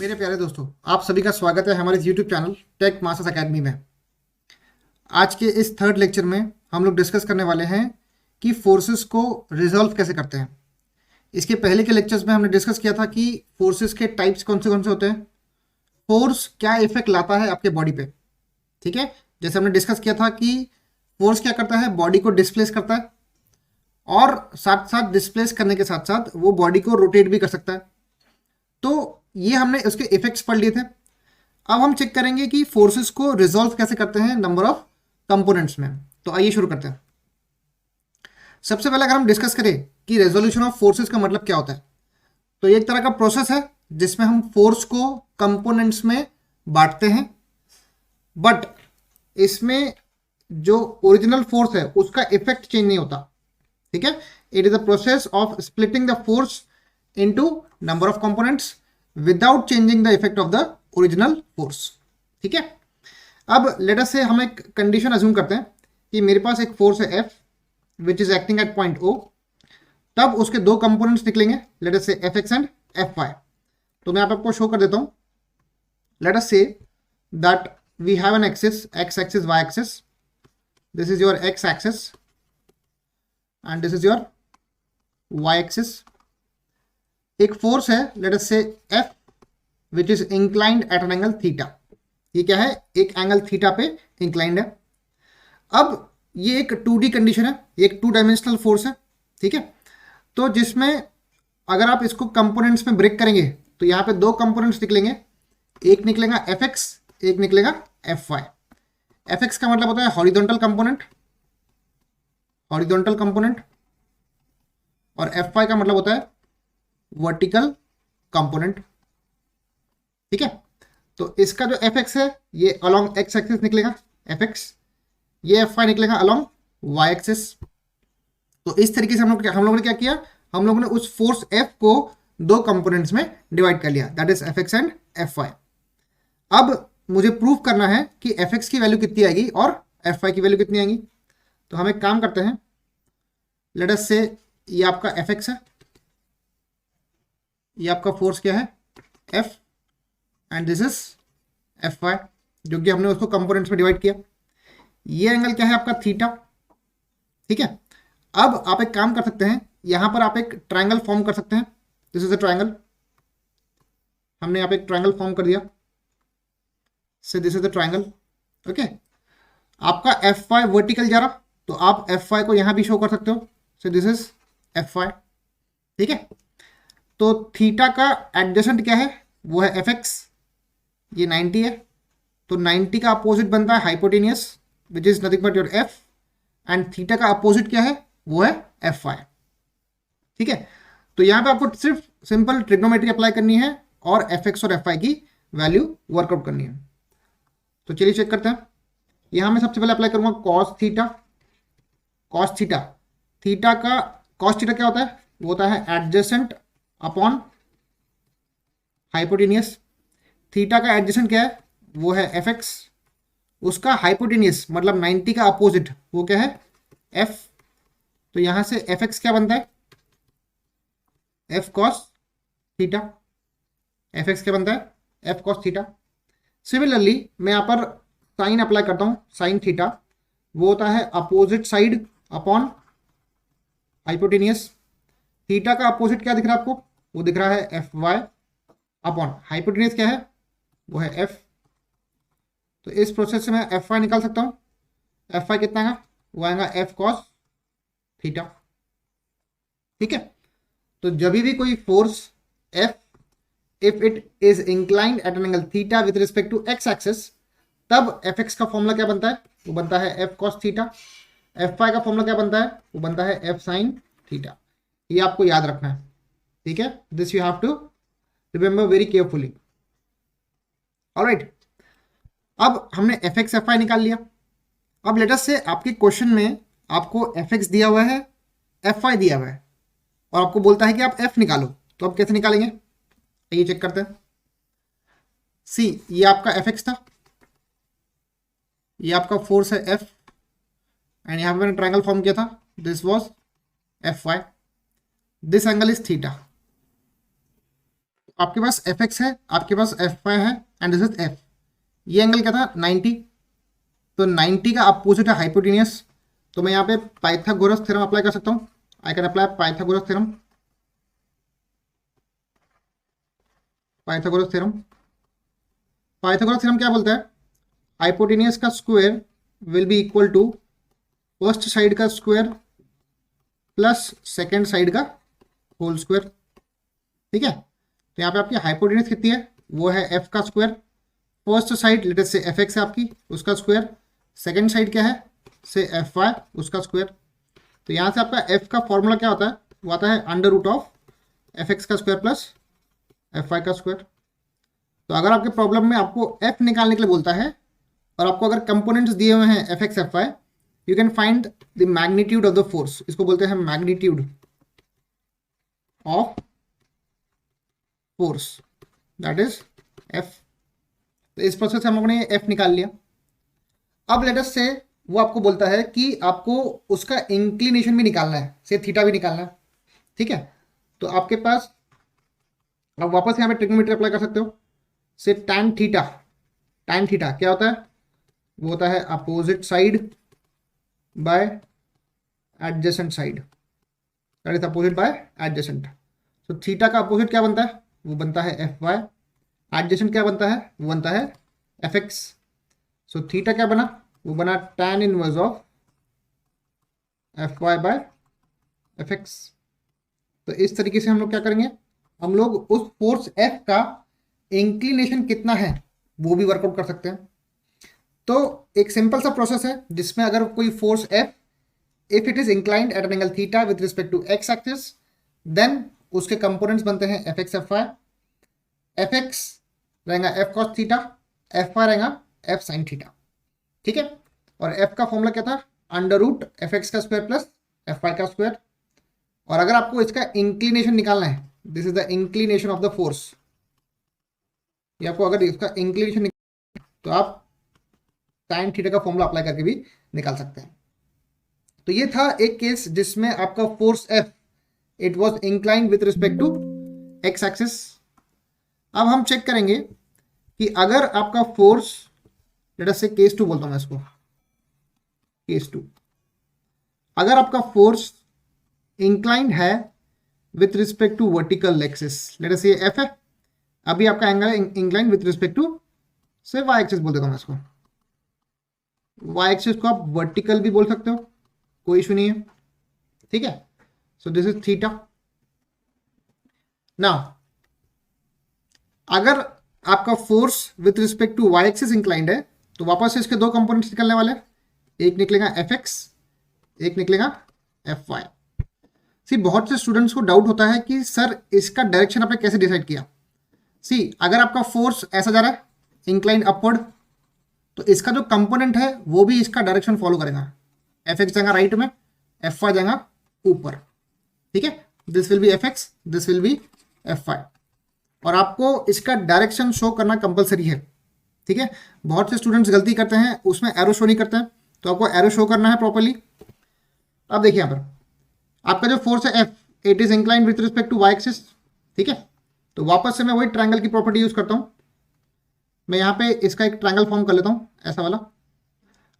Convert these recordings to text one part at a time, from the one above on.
मेरे प्यारे दोस्तों, आप सभी का स्वागत है हमारे YouTube channel Tech Masters Academy में। आज के इस थर्ड लेक्चर में हम लोग डिस्कस करने वाले हैं कि फोर्सेस को रिजॉल्व कैसे करते हैं। इसके पहले के लेक्चर्स में हमने डिस्कस किया था कि फोर्सेस के टाइप्स कौन से होते हैं, फोर्स क्या इफेक्ट लाता है आपके बॉडी पे। ठीक है, जैसे हमने डिस्कस किया था कि फोर्स क्या करता है, बॉडी को डिस्प्लेस करता है और साथ साथ डिस्प्लेस करने के साथ साथ वो बॉडी को रोटेट भी कर सकता है। तो ये हमने उसके इफेक्ट्स पढ़ लिए थे। अब हम चेक करेंगे कि फोर्सेस को रिजॉल्व कैसे करते हैं नंबर ऑफ कंपोनेंट्स में। तो आइए शुरू करते हैं। सबसे पहले अगर हम डिस्कस करें कि रेजोल्यूशन ऑफ फोर्सेस का मतलब क्या होता है, तो ये एक तरह का प्रोसेस है जिसमें हम फोर्स को कंपोनेंट्स में बांटते हैं, बट इसमें जो ओरिजिनल फोर्स है उसका इफेक्ट चेंज नहीं होता। ठीक है, it is a process of splitting the force into number of components without changing the effect of the original force. ठीक है, अब लेट अस से हम एक कंडीशन अज्यूम करते हैं कि मेरे पास एक फोर्स है F which is acting at point O। तब उसके दो कंपोनेंट्स निकलेंगे, लेट अस से Fx एंड Fy। तो मैं आपको शो कर देता हूं। Let us say that we have an axis, x axis, y axis. This is your x axis and this is your y axis. एक फोर्स है let us say F which is inclined at an angle theta. ये क्या है, एक angle theta पे inclined है। अब ये एक 2D कंडीशन है, ये एक 2 डायमेंशनल फोर्स है। ठीक है, तो जिसमें अगर आप इसको कंपोनेंट्स में ब्रेक करेंगे तो यहाँ पे दो कंपोनेंट्स निकलेंगे, एक निकलेगा Fx, एक निकलेगा Fy। Fx का मतलब होता है हॉरिजॉन्टल कंपोनेंट, हॉरिजॉन्टल कंपोनेंट, और Fy का मतलब होता है वर्टिकल कंपोनेंट। ठीक है, तो इसका जो Fx है ये अलोंग x एक्सिस निकलेगा Fx, ये Fy निकलेगा अलोंग y एक्सिस। तो इस तरीके से हम लोगों ने क्या किया, हम लोगों ने उस फोर्स F को दो कंपोनेंट्स में डिवाइड कर लिया, that is Fx and Fy। अब मुझे प्रूव करना है कि Fx की वैल्यू कितनी आएगी और Fy की वैल्यू कितनी आएगी। तो हम एक काम करते हैं, लेट अस से ये आपका Fx है, ये आपका फोर्स क्या है F, and this is Fy, जो कि हमने उसको कंपोनेंट्स में डिवाइड किया। ये एंगल क्या है आपका थीटा। ठीक है, अब आप एक काम कर सकते हैं, यहां पर आप एक ट्रायंगल फॉर्म कर सकते हैं। दिस इज अ ट्रायंगल, हमने यहाँ पे एक ट्रायंगल फॉर्म कर दिया, से this is the triangle. Okay, आपका Fy वर्टिकल जा रहा, तो आप Fy को यहां भी शो कर सकते हो, से दिस इज Fy। ठीक है, तो थीटा का एडजेसेंट क्या है, वो है Fx, ये 90 है, तो 90 का अपोजिट बनता है hypotenuse which is nothing but your F, and theta का अपोजिट क्या है, वो है Fy। ठीक है, तो यहां पे आपको सिर्फ सिंपल ट्रिग्नोमेट्री अप्लाई करनी है और Fx और Fy की वैल्यू वर्कआउट करनी है। तो चलिए चेक करते हैं। यहां मैं सबसे पहले अप्लाई करूंगा cos theta. Cos theta, theta का कॉस थीटा क्या होता है, वो होता है एडजेसेंट अपॉन हाइपोटेनियस। थीटा का एडजेसेंट क्या है, वो है Fx, उसका हाइपोटेनियस मतलब 90 का अपोजिट वो क्या है F। तो यहां से Fx क्या बनता है, F cos थीटा। Fx क्या बनता है, F cos थीटा। सिमिलरली मैं यहां पर साइन अप्लाई करता हूं, साइन थीटा, वो होता है opposite side upon hypotenuse. Theta का अपोजिट क्या दिख रहा है आपको, वो दिख रहा है Fy अपॉन हाइपोटेनियस क्या है, वो है F। तो इस प्रोसेस से मैं Fy निकाल सकता हूं। Fy कितना है, वो आएगा F cos थीटा। ठीक है, तो जब भी कोई force F if it is inclined at an angle theta with respect to x axis, तब Fx का फॉर्मूला क्या बनता है, वो बनता है F cos थीटा। Fy का फॉर्मूला क्या बनता है, वो बनता है F sin थीटा। ये आपको याद रखना है। ठीक है, this you have to remember very carefully. Alright, अब हमने Fx Fy निकाल लिया। अब लेट अस से आपके क्वेश्चन में आपको Fx दिया हुआ है, Fy दिया हुआ है, और आपको बोलता है कि आप F निकालो, तो आप कैसे निकालेंगे, ये चेक करते हैं। सी, ये आपका Fx था, ये आपका फोर्स है F, एंड यहां पर मैंने ट्रायंगल फॉर्म किया था, this was Fy, this angle is theta. आपके पास एफ एक्स है, आपके पास एफ वाई है, एंड दिस इज एफ। ये एंगल क्या था 90, तो 90 का अपोजिट है हाइपोटेनियस। तो मैं यहाँ पे पाइथागोरस थ्योरम अप्लाई कर सकता हूँ। I can apply Pythagoras theorem. Pythagoras theorem, Pythagoras theorem क्या बोलता है? हाइपोटेनियस का square will be equal to first side का स्क्वायर प्लस सेकेंड साइड का होल स्क्वायर। ठीक है, तो यहाँ पे आपकी हाइपोटेनियस कितनी है? वो है एफ का square. First side late us say F x है आपकी, उसका स्क्वायर। सेकेंड साइड क्या है? से एफ वाई, उसका स्क्वायर। तो यहाँ से आपका एफ का फॉर्मूला क्या होता है? वो आता है under root of F x का स्क्वायर प्लस एफ वाई का स्क्वायर। तो अगर आपके प्रॉब्लम में आपको एफ निकालने के लिए बोलता है और आपको अगर कंपोनेंट्स दिए हुए हैं F x F y, you can find the magnitude of the force. इसको बोलते हैं magnitude of force, that is F. तो इस प्रोसेस से हम लोगों ने एफ निकाल लिया। अब लेट अस से वो आपको बोलता है कि आपको उसका इंक्लिनेशन भी निकालना है, से थीटा भी निकालना है। ठीक है, तो आपके पास आप वापस यहाँ पे ट्रिग्नोमेट्री अप्लाई कर सकते हो। से tan थीटा, tan थीटा क्या होता है? वो होता है opposite side by adjacent side, that is opposite bye adjacent. तो थीटा का अपोजिट क्या बनता है? वो बनता है एफ वाई। एडजेसेंट क्या बनता है? वो बनता है एफ एक्स। सो थीटा क्या बना? वो बना tan inverse of F Y by F x. तो इस तरीके से हम लोग क्या करेंगे? हम लोग उस फोर्स एफ का इंक्लिनेशन कितना है वो भी वर्कआउट कर सकते हैं। तो एक सिंपल सा प्रोसेस है जिसमें अगर कोई force F, if it is inclined at an angle theta with respect to x axis, then उसके कंपोनेंट्स बनते हैं F x F Y. F X रहेगा F cos theta, F Y रहेगा एफ साइन थीटा। ठीक है, और एफ का फॉर्मूला क्या था? अंडर रूट एफ एक्स का स्क्वायर प्लस एफ वाई का स्क्वायर। और अगर आपको इसका इंक्लिनेशन निकालना है, this is the inclination of the force, ये आपको अगर इसका इंक्लिनेशन तो आप साइन थीटा का फॉर्मूला अप्लाई करके भी निकाल सकते हैं। तो ये था एक केस जिसमें आपका force F it was inclined with respect to x axis. अब हम चेक करेंगे कि अगर आपका फोर्स, लेट अस से केस 2 बोलता हूं मैं इसको, केस 2, अगर आपका फोर्स इंक्लाइंड है with respect to vertical axis, let us say F है, अभी आपका एंगल है inclined with respect to say y axis बोल देता हूं मैं इसको। वाई एक्सिस को आप वर्टिकल भी बोल सकते हो, कोई इशू नहीं है। ठीक है, so this is theta. Now अगर आपका force with respect to Y axis inclined है तो वापस से इसके दो कंपोनेंट्स निकलने वाले हैं, एक निकलेगा एफ एक्स, एक निकलेगा एफ वाई। सी बहुत से स्टूडेंट्स को डाउट होता है कि सर इसका डायरेक्शन आपने कैसे डिसाइड किया। सी अगर आपका फोर्स ऐसा जा रहा है इंक्लाइंड अपवर्ड, तो इसका जो कंपोनेंट है वो भी इसका डायरेक्शन फॉलो करेगा। एफ एक्स जाएगा राइट में, एफ वाई जाएगा ऊपर। ठीक है, this will be F x, this will be F y, और आपको इसका डायरेक्शन शो करना कंपलसरी है। ठीक है, बहुत से स्टूडेंट्स गलती करते हैं, उसमें एरो शो नहीं करते हैं, तो आपको एरो शो करना है प्रॉपर्ली। अब देखिए यहाँ पर आपका जो फोर्स है F, it is inclined with respect to Y axis. ठीक है, तो वापस से मैं वही ट्रायंगल की प्रॉपर्टी यूज करता हूँ। मैं यहाँ पे इसका एक ट्रायंगल फॉर्म कर लेता हूँ ऐसा वाला।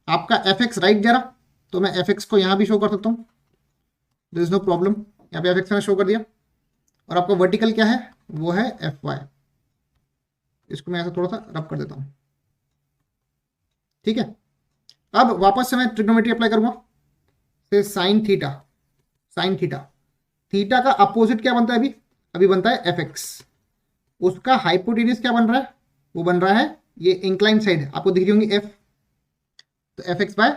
आपका एफ एक्स राइट जा रहा, तो मैं एफ एक्स को यहाँ भी शो कर सकता हूँ, देयर इज नो प्रॉब्लम। यहाँ पे एफ एक्स मैंने शो कर दिया, और आपका वर्टिकल क्या है? वो है एफ वाई। इसको मैं ऐसा थोड़ा सा रब कर देता हूँ। ठीक है, अब वापस से मैं ट्रिग्नोमेट्री अप्लाई करूंगा। से sine theta, sign theta, theta का अपोजिट क्या बनता है? अभी अभी बनता है एफ एक्स। उसका हाइपोटेन्यूज क्या बन रहा है? वो बन रहा है ये इंक्लाइन साइड, आपको दिख रही होंगी एफ, तो एफ एक्स बाय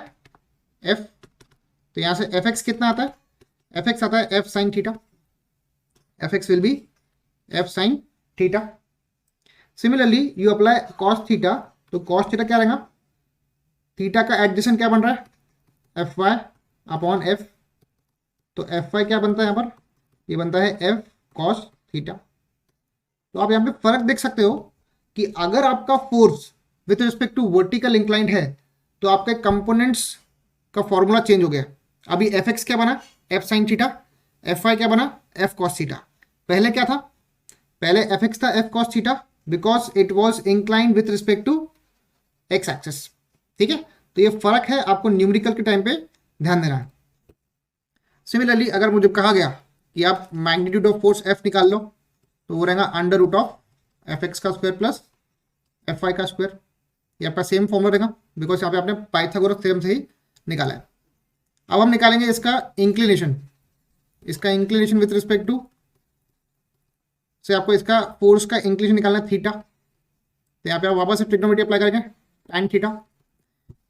एफ। तो यहां से एफ एक्स कितना आता है? एफ एक्स आता है F sine theta, F x will be F sine theta. Similarly you apply cos theta, तो कॉस थीटा क्या रहेगा? थीटा का एडजेसेंट क्या बन रहा है? F y upon F. तो एफ वाई क्या बनता है यहाँ पर? ये बनता है एफ कॉस थीटा। तो आप यहाँ पे फर्क देख सकते हो कि अगर आपका force with respect to vertical inclined है तो आपके कंपोनेंट्स का फॉर्मूला चेंज हो गया। अभी एफ एक्स क्या बना? F sine theta, F y क्या बना? F cos theta. पहले क्या था? पहले एफ एक्स था F cos theta because it was inclined with respect to x axis. ठीक है, तो ये फर्क है, आपको न्यूमेरिकल के टाइम पे ध्यान देना है। सिमिलरली अगर मुझे कहा गया कि आप मैग्नीट्यूड ऑफ फोर्स एफ निकाल लो, तो वो रहेगा under root of F x का स्क्वायर प्लस एफ वाई का स्क्वायर। ये आपका सेम फॉर्मूला रहेगा बिकॉज यहाँ पे आपने पाइथागोरस थ्योरम से ही निकाला है। अब हम निकालेंगे इसका इंक्लिनेशन, विथ रिस्पेक्ट टू से आपको इसका फोर्स का इंक्लिनेशन निकालना है थीटा। तो यहाँ पे आप वापस से ट्रिग्नोमेट्री अप्लाई करेंगे tan थीटा।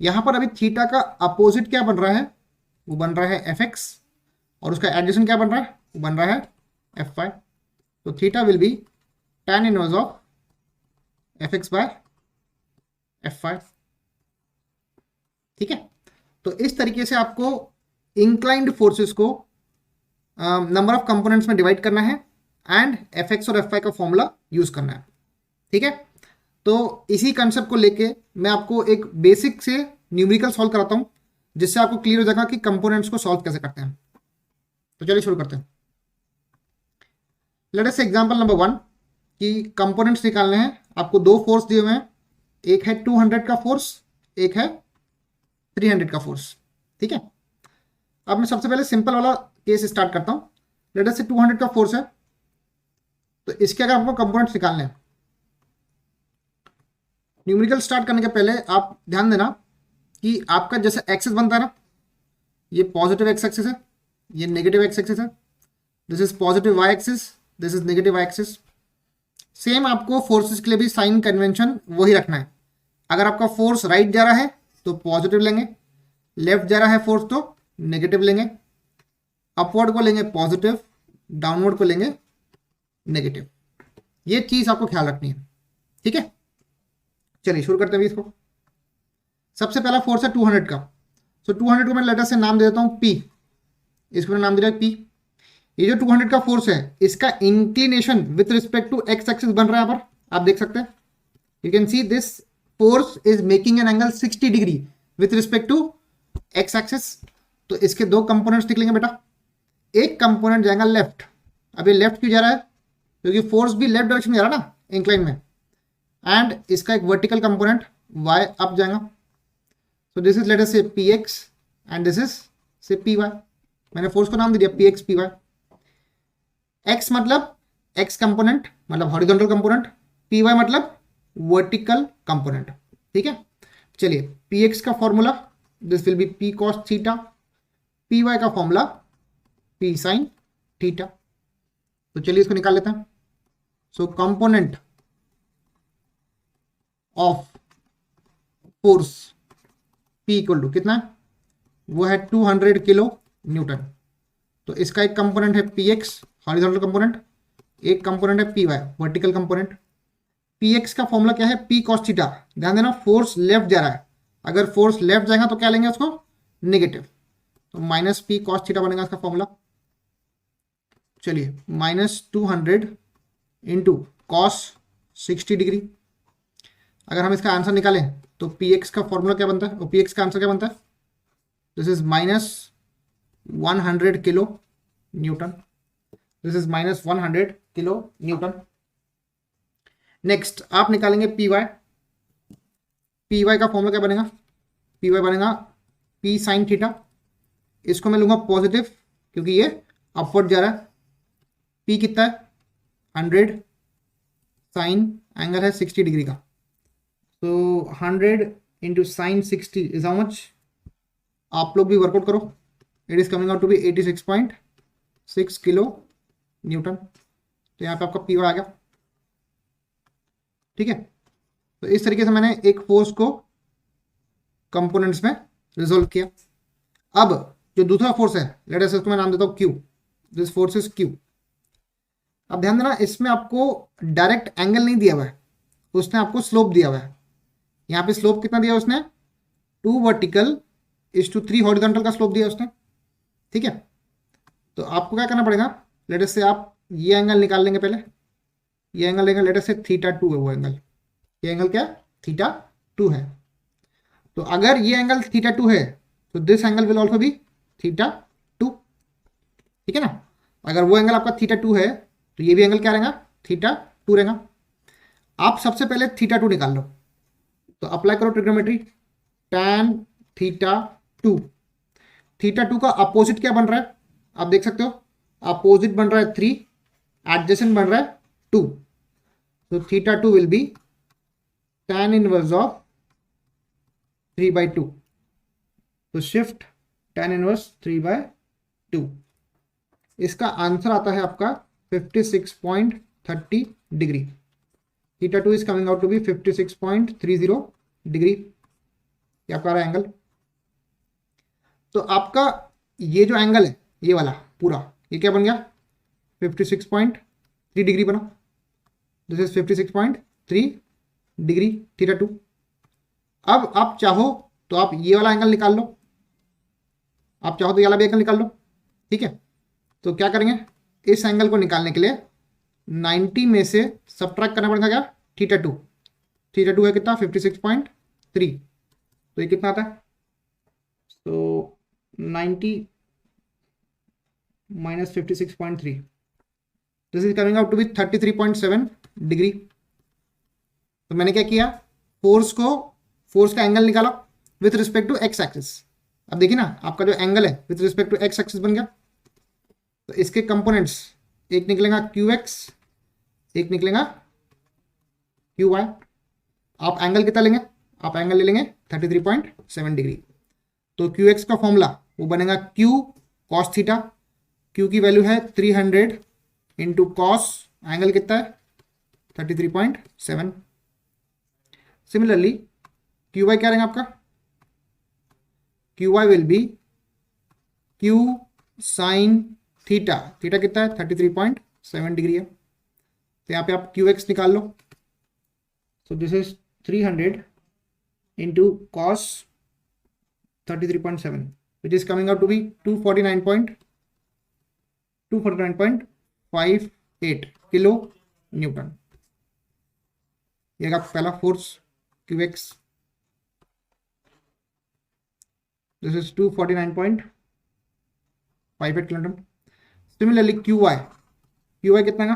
यहाँ पर अभी थीटा का अपोजिट क्या बन रहा है, वो बन रहा है एफ एक्स, और उसका एडजेसेंट क्या बन रहा है, वो बन रहा है एफ वाई। तो theta will be tan inverse of F X by F Y. ठीक है, तो इस तरीके से आपको इंक्लाइंड फोर्सेस को नंबर ऑफ कंपोनेंट्स में डिवाइड करना है एंड एफ एक्स और एफ वाई का फॉर्मूला यूज करना है। ठीक है, तो इसी कंसेप्ट को लेके मैं आपको एक बेसिक से न्यूमेरिकल सॉल्व कराता हूं, जिससे आपको क्लियर हो जाएगा कि कंपोनेंट्स को सॉल्व कैसे करते हैं। तो चलिए शुरू करते हैं। लेट अस से एग्जांपल नंबर 1 कि कंपोनेंट्स निकालने हैं। आपको दो फोर्स दिए हुए हैं, एक है 200 का फोर्स, एक है 300 का फोर्स। ठीक है, अब मैं सबसे पहले सिंपल वाला केस स्टार्ट करता हूं। लेट अस से 200 का फोर्स है, तो इसके अगर आपको कंपोनेंट्स निकालने हैं, न्यूमेरिकल स्टार्ट करने के पहले आप ध्यान देना कि आपका जैसे एक्सिस बनता है ना, ये पॉजिटिव एक्स एक्सिस है, ये नेगेटिव एक्स एक्सिस है, this is positive Y axis, this is negative Y axis. Same आपको फोर्सेस के लिए भी साइन कन्वेंशन वही रखना है। अगर आपका फोर्स राइट जा रहा है तो पॉजिटिव लेंगे, लेफ्ट जा रहा है फोर्स तो नेगेटिव लेंगे, अपवर्ड को लेंगे पॉजिटिव, डाउनवर्ड को लेंगे नेगेटिव। ये चीज आपको ख्याल रखनी है। ठीक है, चलिए शुरू करते हैं इसको। सबसे पहला फोर्स है 200 का। सो 200 को मैं लेटर से नाम दे देता हूं P, इसको मैंने नाम दिया P। ये जो 200 का फोर्स है, इसका inclination with respect to x axis बन रहा है। यहाँ पर आप देख सकते हैं, you can see this force is making an angle 60 degree with respect to x axis. तो इसके दो कंपोनेंट्स निकलेंगे बेटा। एक कंपोनेंट जाएगा लेफ्ट। अब ये लेफ्ट क्यों जा रहा है, क्योंकि फोर्स भी लेफ्ट डायरेक्शन में जा रहा है ना, इंक्लाइन में। एंड इसका एक वर्टिकल कंपोनेंट y अप जाएगा। So this is let us say px and this is say py। मैंने फोर्स को नाम दे दिया px py। x मतलब x कंपोनेंट मतलब हॉरिजॉन्टल कंपोनेंट, py मतलब वर्टिकल कंपोनेंट। ठीक है, चलिए px का formula this will be p cos theta, py का फॉर्मूला p sin थीटा। तो चलिए इसको निकाल लेते हैं। So component of force P equal to कितना है, वो है 200 किलो न्यूटन। तो इसका एक कंपोनेंट है Px हॉरिजॉन्टल कंपोनेंट, एक कंपोनेंट है Py वर्टिकल कंपोनेंट। Px का फॉर्मूला क्या है, P cos थीटा। ध्यान देना फोर्स लेफ्ट जा रहा है, अगर फोर्स लेफ्ट जाएगा तो क्या लेंगे उसको, नेगेटिव। तो माइनस P cos थीटा बनेगा इसका फॉर्मूला। चलिए -200 इंटू कॉस 60 डिग्री। अगर हम इसका आंसर निकालें तो Px का फॉर्मूला क्या बनता है, और Px का आंसर क्या बनता है, this is -100 kilo Newton. This is -100 kilo Newton. Next आप निकालेंगे Py। Py का फॉर्मूला क्या बनेगा, Py बनेगा P sin थीटा। इसको मैं लूंगा पॉजिटिव क्योंकि ये अपवर्ड जा रहा है। P कितना है 100, साइन एंगल है 60 डिग्री का। तो 100 into sine 60 is how much, आप लोग भी वर्कआउट करो। It is coming out to be 86.6 kilo newton. तो यहाँ पे आपका Py आ गया। ठीक है, तो इस तरीके से मैंने एक फोर्स को कंपोनेंट्स में रिजोल्व किया। अब जो दूसरा फोर्स है, लेट अस इसको मैं नाम देता हूँ Q। This force is Q। अब ध्यान देना, इसमें आपको डायरेक्ट एंगल नहीं दिया हुआ है, उसने आपको स्लोप दिया हुआ है। यहाँ पे स्लोप कितना दिया उसने, 2 वर्टिकल इज टू 3 हॉरिजॉन्टल का स्लोप दिया उसने। ठीक है, तो आपको क्या करना पड़ेगा, लेट अस से आप ये एंगल निकाल लेंगे। पहले ये एंगल लेंगे, लेट अस से θ2 है वो एंगल। ये एंगल क्या, θ2 है। तो अगर ये एंगल θ2 है तो this angle will also be θ2। ठीक है ना, अगर वो एंगल आपका θ2 है तो ये भी एंगल क्या रहेगा, थीटा टू रहेगा। आप सबसे पहले थीटा टू निकाल लो, तो अप्लाई करो trigonometry, tan theta two. Theta two का अपोजिट क्या बन रहा है आप देख सकते हो, अपोजिट बन रहा है 3, एडजेसेंट बन रहा है 2, तो theta two will be tan inverse of 3/2, तो शिफ्ट tan इनवर्स 3/2। इसका आंसर आता है आपका 56.30 degree. Theta two is coming out to be 56.30 degree, ये आपका रहा एंगल। तो आपका ये जो एंगल है ये वाला पूरा, ये क्या बन गया 56.3 डिग्री बना। This is 56.3 degree theta to. अब आप चाहो तो आप ये वाला एंगल निकाल लो, आप चाहो तो ये वाला भी एंगल निकाल लो, ठीक है। तो क्या करेंगे, इस एंगल को निकालने के लिए 90 में से सबट्रैक्ट करना पड़ेगा क्या, थीटा टू। थीटा टू है कितना 56.3, तो ये कितना आता है, तो 90 minus 56.3, this is coming out to be 33.7 degree. तो मैंने क्या किया, फोर्स का एंगल निकाला with respect to x axis. अब देखिए ना आपका जो एंगल है with respect to x axis बन गया। तो इसके कंपोनेंट्स, एक निकलेगा क्यू एक्स, एक निकलेगा क्यू वाई। आप एंगल कितना लेंगे, आप एंगल ले लेंगे 33.7 डिग्री। तो क्यू एक्स का फॉर्मूला वो बनेगा क्यू कॉस थीटा, क्यू की वैल्यू है 300 इंटू कॉस, एंगल कितना है 33.7। सिमिलरली क्यू वाई क्या रहेगा आपका, Q Y will be Q sine theta, theta कितना है 33.7 डिग्री है। तो यहाँ पे आप क्यू एक्स निकाल लो, so this is 300 into cos 33.7 which is coming out to be 249.58 kilo newton. ये आपका पहला force Q X, this is 249.58 kilo newton. Similarly Q Y कितना का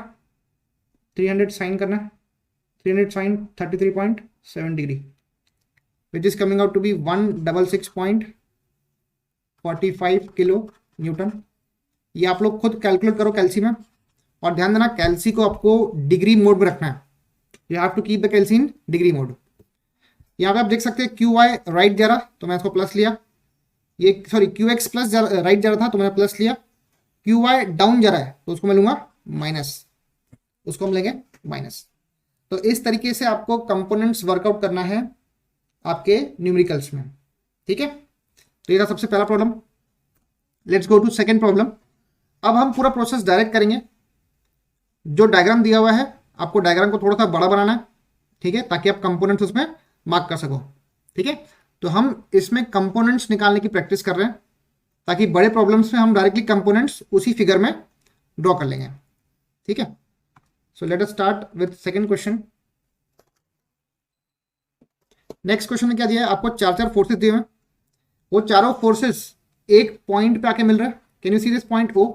300 साइन करना है, 300 sine 33.7 degree which is coming out to be 166.45 kilo newton. ये आप लोग खुद कैलकुलेट करो कैल्सी में, और ध्यान देना कैल्सी को आपको डिग्री मोड में रखना है, you have to keep the calci in degree mode. यहाँ पे आप देख सकते हैं क्यू वाई राइट जा रहा तो मैं इसको प्लस लिया, ये sorry Q x plus right जा रहा था तो मैंने प्लस लिया, क्यू वाई डाउन जा रहा है तो उसको मैं लूंगा माइनस, उसको हम लेंगे माइनस। तो इस तरीके से आपको कंपोनेंट्स वर्कआउट करना है आपके न्यूमेरिकल्स में, ठीक है। तो ये था सबसे पहला problem. Let's go to second problem. अब हम पूरा प्रोसेस डायरेक्ट करेंगे, जो डायग्राम दिया हुआ है आपको डायग्राम को थोड़ा सा बड़ा बनाना है, ठीक है, ताकि आप कंपोनेंट्स उसमें मार्क कर सको, ठीक है। तो हम इसमें कंपोनेंट्स निकालने की प्रैक्टिस कर रहे हैं ताकि बड़े प्रॉब्लम्स में हम डायरेक्टली कंपोनेंट्स उसी फिगर में ड्रॉ कर लेंगे, ठीक है। So let us start with second question. Next question में क्या दिया है, आपको चार फोर्सेस दिए हुए, वो चारों फोर्सेस एक पॉइंट पे आके मिल रहा है। Can you see this point O.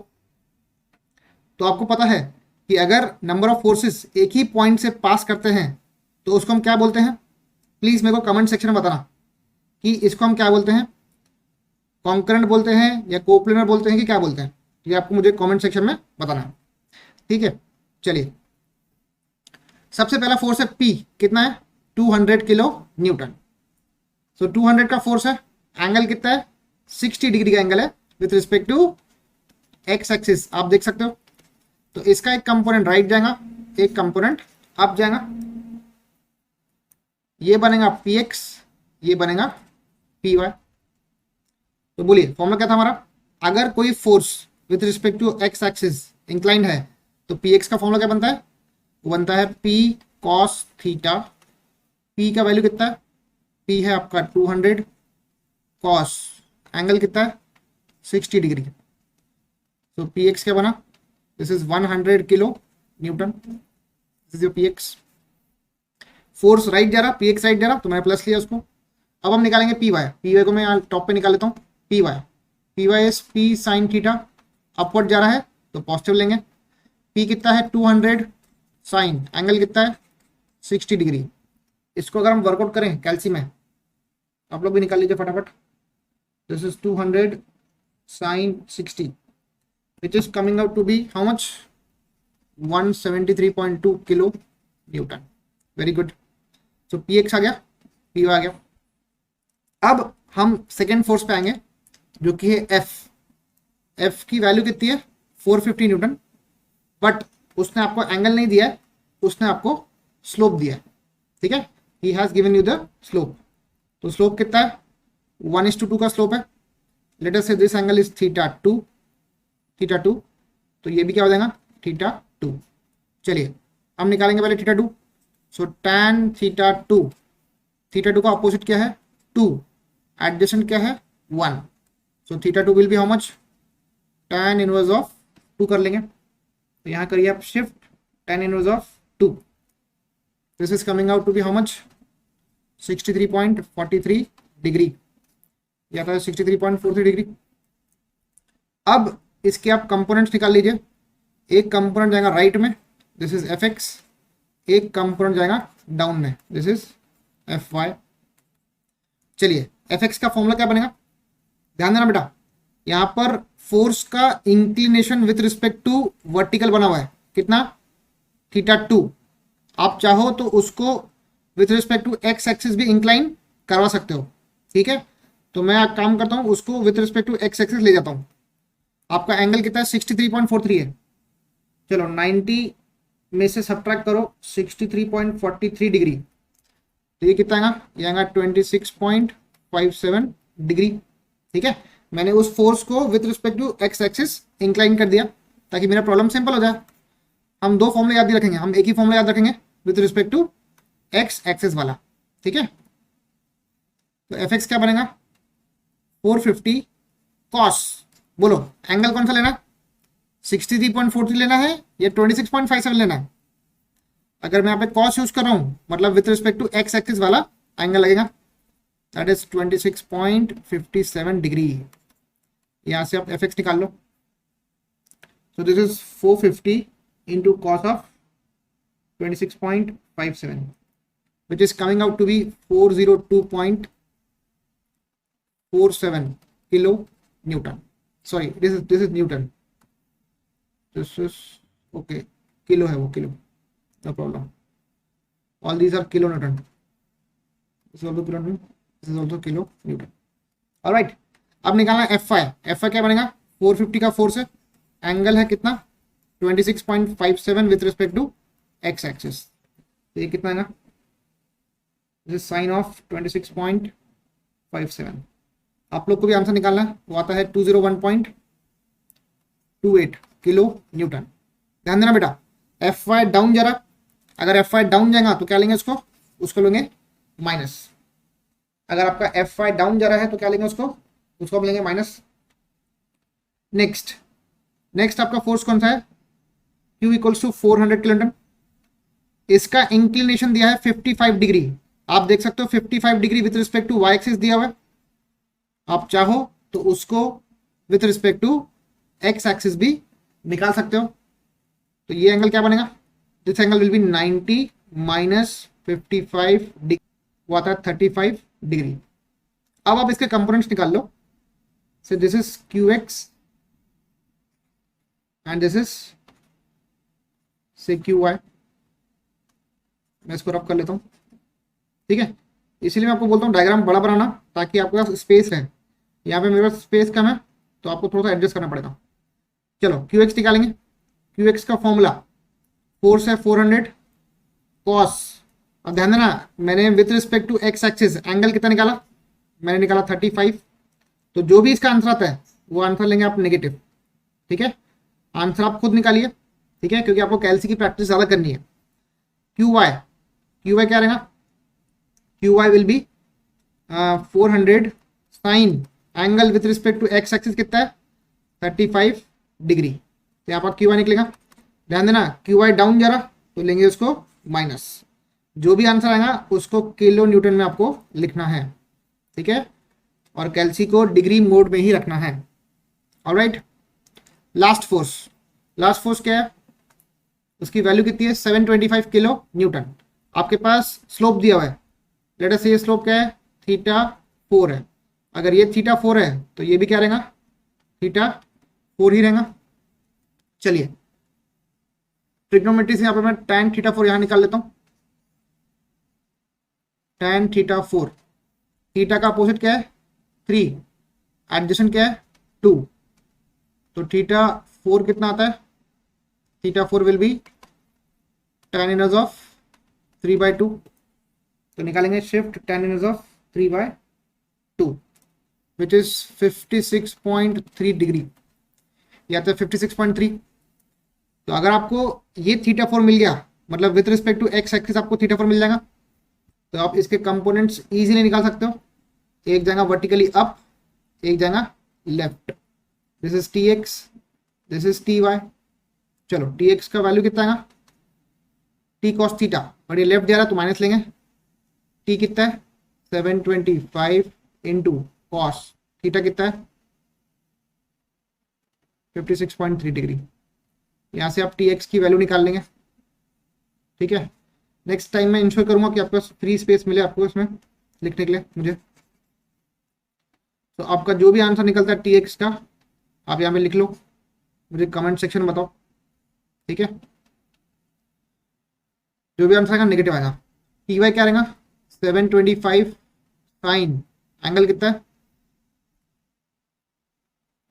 तो आपको पता है कि अगर नंबर ऑफ फोर्सेस एक ही पॉइंट से पास करते हैं तो उसको हम क्या बोलते हैं, प्लीज मेरे को कमेंट सेक्शन में बताना कि इसको हम क्या बोलते हैं, कॉन्करेंट बोलते हैं या कोप्लेनर बोलते हैं कि क्या बोलते हैं, ये आपको मुझे कमेंट सेक्शन में बताना है, ठीक है। चलिए सबसे पहला फोर्स है P, कितना है 200 किलो न्यूटन। सो 200 का फोर्स है, एंगल कितना है 60 डिग्री का एंगल है with respect to x axis, आप देख सकते हो। तो इसका एक कंपोनेंट राइट जाएगा, एक कंपोनेंट अप जाएगा, ये बनेगा Px, ये बनेगा Py। तो बोलिए फॉर्मूला क्या था हमारा, अगर कोई force with respect to x axis inclined है तो Px का फॉर्मूला क्या बनता है, वो बनता है P cos थीटा। P का वैल्यू कितना है, P है आपका 200, cos एंगल कितना है 60 डिग्री। तो Px क्या बना, this is 100 kilo Newton, this is your Px। Force right जा रहा, Px राइट जा रहा तो मैंने प्लस लिया उसको। अब हम निकालेंगे Py, Py को मैं यहाँ टॉप पे निकाल लेता हूँ। Py is P sine theta, upward जा रहा है तो पॉजिटिव लेंगे। P कितना है 200, साइन एंगल कितना है 60 डिग्री। इसको अगर हम वर्कआउट करें कैल्सी में, आप लोग भी निकाल लीजिए फटाफट। This is 200 sine 60 which is coming out to be how much 173.2 kilo newton. Very good. So P X आ गया, पी आ गया। अब हम सेकेंड फोर्स पे आएंगे जो कि है एफ। एफ की वैल्यू कितनी है 450 न्यूटन, बट उसने आपको एंगल नहीं दिया है, उसने आपको स्लोप दिया है। ठीक है, he has given you the slope. तो स्लोप कितना है 1:2 का स्लोप है। लेट अस से दिस एंगल इज थीटा 2, तो ये भी क्या हो जाएगा थीटा 2। चलिए हम निकालेंगे पहले थीटा 2। सो tan थीटा 2 का अपोजिट क्या है 2, एडजेसेंट क्या है 1। So theta 2 will be how much tan inverse of 2 कर लेंगे। तो यहाँ करिए आप shift tan inverse of 2। This is coming out to be how much 63.43 degree, या था 63.43 डिग्री। अब इसके आप कंपोनेंट्स निकाल लीजिए। एक कंपोनेंट जाएगा राइट में, दिस इज एफ एक्स। एक कंपोनेंट जाएगा डाउन में, दिस इज एफ वाई। चलिए एफ एक्स का फॉर्मूला क्या बनेगा, ध्यान देना बेटा। यहाँ पर फोर्स का inclination with respect to vertical बना हुआ है, कितना थीटा 2। आप चाहो तो उसको with respect to x axis भी इंक्लाइन करवा सकते हो। ठीक है, तो मैं एक काम करता हूँ, उसको with respect to x axis ले जाता हूँ। आपका एंगल कितना है 63.43 है। चलो 90 में से सब्ट्रैक्ट करो 63.43 डिग्री, तो ये कितना आएगा, ये आएगा 26.57 डिग्री। ठीक है, मैंने उस फोर्स को with respect to x axis incline कर दिया ताकि मेरा प्रॉब्लम सिंपल हो जाए। हम दो फॉर्मूले याद नहीं रखेंगे, हम एक ही फॉर्मूला याद रखेंगे with respect to x axis वाला। ठीक है, तो एफ एक्स क्या बनेगा 450 कॉस, बोलो एंगल कौन सा लेना, 63.43 लेना है या 26.57 लेना है। अगर मैं यहाँ पे कॉस यूज कर रहा हूँ मतलब with respect to x axis वाला एंगल लगेगा, दैट इज 26.57 डिग्री। यहाँ से आप एफ एक्स निकाल लो। So this is 450 into cos of 26.57 which is coming out to be 402.47 kilo Newton. Sorry, this is Newton. This is okay. Kilo है वो, kilo. No problem. All these are kilo Newton. This is also kilo Newton. This is also kilo Newton. All right. अब निकालना Fy. Fy क्या बनेगा 450 का force है, angle है कितना 26.57 with respect to x axis. तो ये कितना है, दिस साइन ऑफ 26.57। आप लोग को भी आंसर निकालना है, वो आता है 201.28 किलो न्यूटन। ध्यान देना बेटा, एफ वाई डाउन जा रहा, अगर एफ वाई डाउन जाएगा तो क्या लेंगे उसको लेंगे माइनस। अगर आपका एफ वाई डाउन जा रहा है तो क्या लेंगे उसको हम लेंगे माइनस। नेक्स्ट आपका फोर्स कौन सा है, Q इक्वल्स टू 400 किलोन्यूटन। इसका इंक्लिनेशन दिया है 55 डिग्री, आप देख सकते हो 55 degree with respect to Y axis दिया हुआ है। आप चाहो तो उसको with respect to x axis भी निकाल सकते हो। तो ये एंगल क्या बनेगा, this angle will be 90 minus 55 degree, वो आता है 35 डिग्री। अब आप इसके कंपोनेंट्स निकाल लो। So this is Q X and this is say Q Y. मैं इसको रब कर लेता हूँ। ठीक है, इसीलिए मैं आपको बोलता हूँ डायग्राम बड़ा बनाना ताकि आपके पास स्पेस है। यहाँ पे मेरे पास स्पेस कम है तो आपको थोड़ा सा एडजस्ट करना पड़ेगा। चलो क्यू एक्स निकालेंगे। क्यू एक्स का फॉर्मूला फोर्स है 400 कॉस। अब ध्यान देना, मैंने with respect to x axis angle कितना निकाला, मैंने निकाला 35। तो जो भी इसका आंसर आता है वो आंसर लेंगे आप नेगेटिव। ठीक है, आंसर आप खुद निकालिए। ठीक है, क्योंकि आपको कैल्सी की प्रैक्टिस ज़्यादा करनी है। क्यू वाई क्या रहेगा, Q Y will be 400 sine angle with respect to x axis कितना है 35 डिग्री। तो यहाँ पर क्यू वाई निकलेगा। ध्यान देना, क्यू वाई डाउन जा रहा तो लेंगे उसको माइनस। जो भी आंसर आएगा उसको किलो न्यूटन में आपको लिखना है। ठीक है, और कैल्सी को डिग्री मोड में ही रखना है। ऑलराइट, लास्ट फोर्स क्या है उसकी वैल्यू कितनी है 725 किलो न्यूटन। आपके पास स्लोप दिया हुआ है, लेट अस से ये स्लोप क्या है थीटा 4 है। अगर ये थीटा 4 है तो ये भी क्या रहेगा थीटा 4 ही रहेगा। चलिए ट्रिग्नोमेट्री से यहाँ पे मैं tan थीटा 4 यहाँ निकाल लेता हूँ। tan थीटा 4, थीटा का अपोजिट क्या है 3, एडजेसेंट क्या है 2, तो थीटा 4 कितना आता है, theta 4 will be tan inverse of 3/2, तो निकालेंगे shift tan inverse of 3/2 which is 56.3 degree, या तो 56.3। तो अगर आपको ये थीटा 4 मिल गया, मतलब with respect to x axis आपको थीटा 4 मिल जाएगा, तो आप इसके कंपोनेंट्स इजीली निकाल सकते हो। एक जाएगा वर्टिकली अप, एक जाएगा left. This is T X, this is T Y. चलो टी एक्स का वैल्यू कितना आएगा टी कॉस थीटा, और ये लेफ्ट जा रहा है तो माइनस लेंगे। टी कितना है 725 इंटू कॉस थीटा कितना है 56.3 डिग्री। यहाँ से आप टी एक्स की वैल्यू निकाल लेंगे। ठीक है, नेक्स्ट टाइम मैं इंश्योर करूंगा कि आपको फ्री स्पेस मिले आपको इसमें लिखने के लिए मुझे। तो आपका जो भी आंसर निकलता है टी एक्स का आप यहाँ पे लिख लो, मुझे कमेंट सेक्शन में बताओ। ठीक है, जो भी आंसर आएगा नेगेटिव आएगा। टी वाई क्या रहेगा 725 साइन, एंगल कितना है,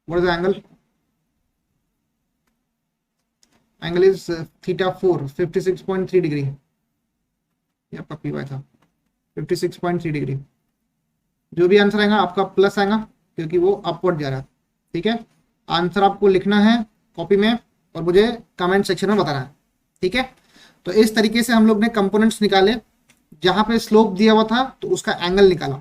what is the angle, angle is theta 4 56.3 degree, ये आपका पी वाई था 56.3 डिग्री। जो भी आंसर आएगा आपका प्लस आएगा क्योंकि वो अपवर्ड जा रहा है। ठीक है, आंसर आपको लिखना है कॉपी में और मुझे कमेंट सेक्शन में बताना है। ठीक है, तो इस तरीके से हम लोग ने कंपोनेंट्स निकाले, जहां पे स्लोप दिया हुआ था तो उसका एंगल निकाला।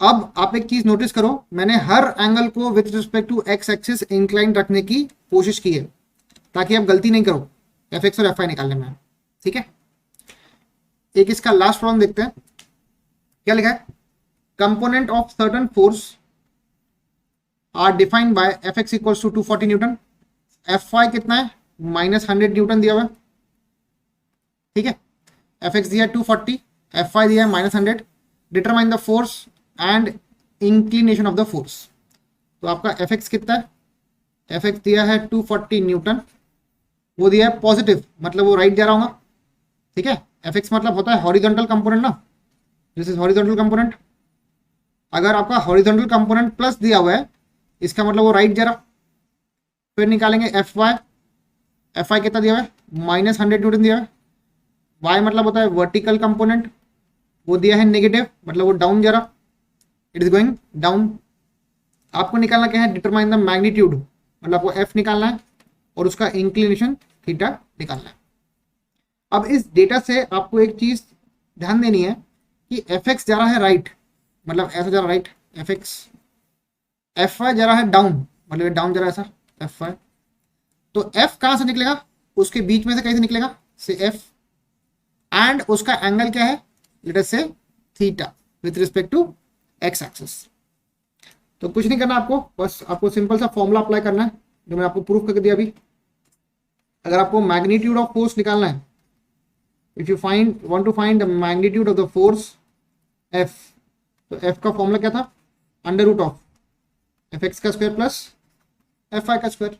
अब आप एक चीज नोटिस करो, मैंने हर एंगल को with respect to x axis incline रखने की कोशिश की है ताकि आप गलती नहीं करो एफ एक्स और एफ आई निकालने में। ठीक है, एक इसका लास्ट प्रॉब्लम देखते हैं, क्या लिखा है, component of certain force are defined by F X equals to 240 newton, F Y कितना है -100 न्यूटन दिया हुआ है। ठीक है, एफ एक्स दिया है 240, एफ वाई दिया है -100, determine the force and inclination of the force. तो आपका एफ एक्स कितना है, एफ एक्स दिया है 240 न्यूटन, वो दिया है पॉजिटिव मतलब वो राइट जा रहा होगा। ठीक है, एफ एक्स मतलब होता है हॉरिजॉन्टल कंपोनेंट ना, दिस इज हॉरिजॉन्टल कंपोनेंट। अगर आपका हॉरिजॉन्टल कंपोनेंट प्लस दिया हुआ है इसका मतलब वो राइट जा रहा। फिर निकालेंगे एफ वाई, एफ आई कितना दिया हुआ है -100 न्यूटन दिया हुआ है। वाई मतलब होता है वर्टिकल कंपोनेंट, वो दिया है नेगेटिव मतलब वो डाउन जा रहा, इट इज गोइंग डाउन। आपको निकालना क्या है, डिटरमाइन द मैग्नीट्यूड, मतलब आपको एफ निकालना है और उसका इंक्लिनेशन थीटा निकालना है। अब इस डेटा से आपको एक चीज ध्यान देनी है कि एफ एक्स जा रहा है राइट, मतलब ऐसा जा रहा है right F x, F Y जा रहा है डाउन मतलब डाउन जा रहा है ऐसा एफ वाई। तो एफ कहां से निकलेगा, उसके बीच में से कहीं से निकलेगा से एफ, एंड उसका एंगल क्या है लेट अस से theta with respect to x axis. तो कुछ नहीं करना आपको, बस आपको सिंपल सा फॉर्मूला अप्लाई करना है जो मैं आपको प्रूफ करके दिया अभी। अगर आपको मैग्नीट्यूड ऑफ फोर्स निकालना है, if you want to find the magnitude of the force F, तो एफ का फॉर्मूला क्या था, under root of F x का स्क्वायर प्लस एफ वाई का स्क्वायर,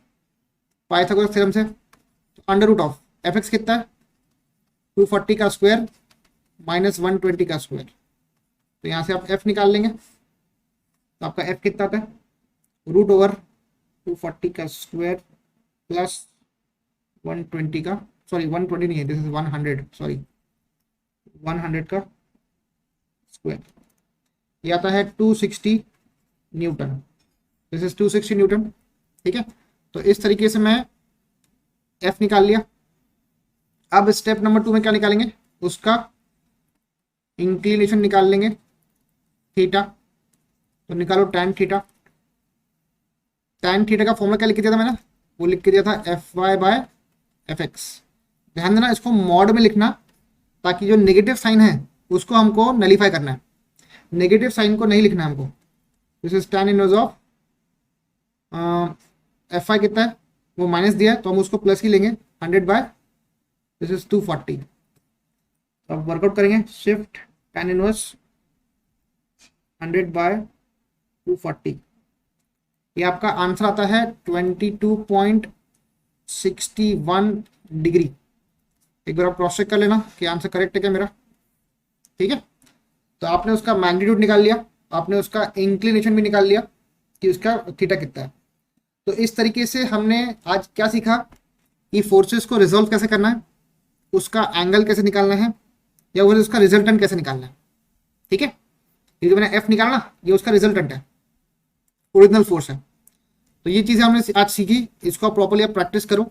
पाइथागोरस थ्योरम से। तो under root of F X कितना है 240 का स्क्वायर -120 का स्क्वायर, तो यहाँ से आप एफ निकाल लेंगे। तो आपका एफ कितना आता है रूट ओवर 240 का स्क्वायर प्लस 120 का, सॉरी 120 नहीं है, दिस इज 100, सॉरी 100 का स्क्वायर, ये आता है 260 न्यूटन, दिस इज 260 न्यूटन। ठीक है, तो इस तरीके से मैं एफ निकाल लिया। अब स्टेप नंबर 2 में क्या निकालेंगे, उसका इंक्लिनेशन निकाल लेंगे थीटा। तो निकालो tan थीटा, tan थीटा का फॉर्मूला क्या लिख के दिया था मैंने, वो लिख के दिया था F Y by F X. ध्यान देना इसको मॉड में लिखना ताकि जो नेगेटिव साइन है उसको हमको नलीफाई करना है, नेगेटिव साइन को नहीं लिखना है हमको। This is tan inverse of F Y कितना है वो माइनस दिया है तो हम उसको प्लस ही लेंगे 100 बाय दिस इज 240। अब वर्कआउट करेंगे, शिफ्ट tan इनवर्स 100/240, ये आपका आंसर आता है 22.61 डिग्री। एक बार आप क्रॉस चेक कर लेना कि आंसर करेक्ट है क्या मेरा। ठीक है, तो आपने उसका मैग्नीट्यूड निकाल लिया, आपने उसका इंक्लिनेशन भी निकाल लिया कि उसका थीटा कितना है। तो इस तरीके से हमने आज क्या सीखा कि फोर्सेस को रिजॉल्व कैसे करना है, उसका एंगल कैसे निकालना है, या वो उसका रिजल्टेंट कैसे निकालना है। ठीक है, ये जो मैंने एफ निकाला ना, ये उसका रिजल्टेंट है, ओरिजिनल फोर्स है। तो ये चीज़ें हमने आज सीखी, इसको आप प्रॉपर्ली आप प्रैक्टिस करो।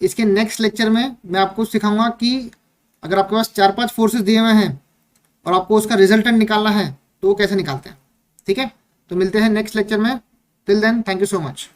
इसके नेक्स्ट लेक्चर में मैं आपको सिखाऊंगा कि अगर आपके पास 4-5 फोर्सेस दिए हुए हैं और आपको उसका रिजल्टेंट निकालना है तो वो कैसे निकालते हैं। ठीक है, तो मिलते हैं नेक्स्ट लेक्चर में। Till then, thank you so much.